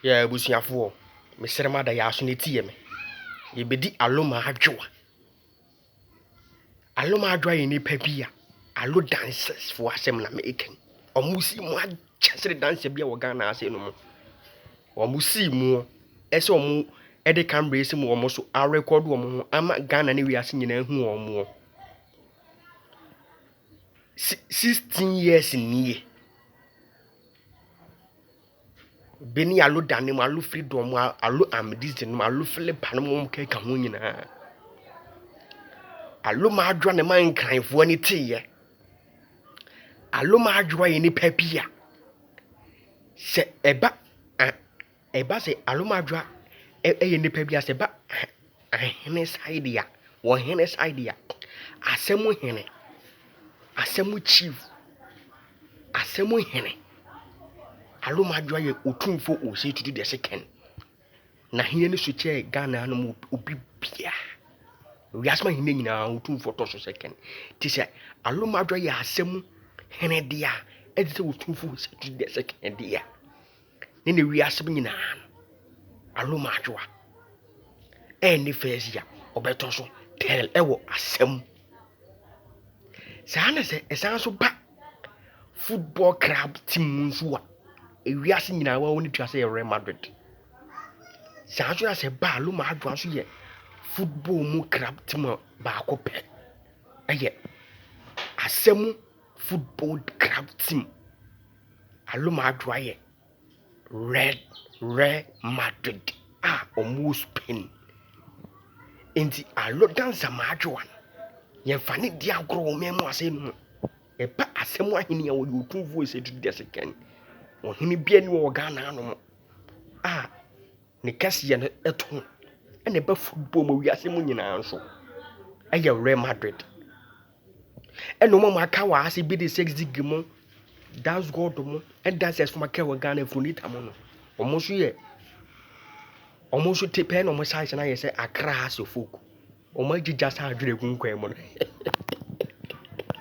Ya busuafo mesere ma da ya so ne tie me ye bedi aloma adwoa ye nipa bia alo dances fo asem na me eken omusi mu achesere dance bia wo Ghana ase no mu omusi mu ese omu ede camera ese mu omu so a record omu ama Ghana ne wi ase nyina hu omu 16 years nie beni alo dane mu alo freedom alo amdis no alo Philip no mu ka ho nyina alo ma adwa ne man kranfo ani tiye alo ma adwa ye nipa bia se eba se alo ma adwa ye nipa bia se ba hene side ya wo hene side ya asemu hene asemu chief asemu hene alo ma adwa ye otumfo o se tutu de second na hene ni so che Ghana no obi bia we asma hene nyina otumfo to so second ti se alo ma adwa ye asemu hene dia edise otumfo se tutu de second dia ne wi asem nyina alo ma adwa ni first ya obeto so tell ewo asem sa na se esan so ba football club team nso a ewi ase nyina wa woni twa se Real Madrid sa so ya se ba alo ma adwa so ye football mu club team ba ko pe eye asem football club team alo ma adwa ye Real Madrid omu Spain enti alo dansa ma adwa ye fane di agro memu ase no e pa asemu ahini ya wo yotumfo ese tu de second wo hini bia ni wo Ghana no ne kasi ya eto ene ba football ma wi asemu nyina nso eye Real Madrid eno mo aka wa ase bi de 6 gimo dance god mo and dancers from aka wa Ghana funita mo no omo so tepe no mo size na ye se Accra so folk omo agija sa adwere kunkwan mo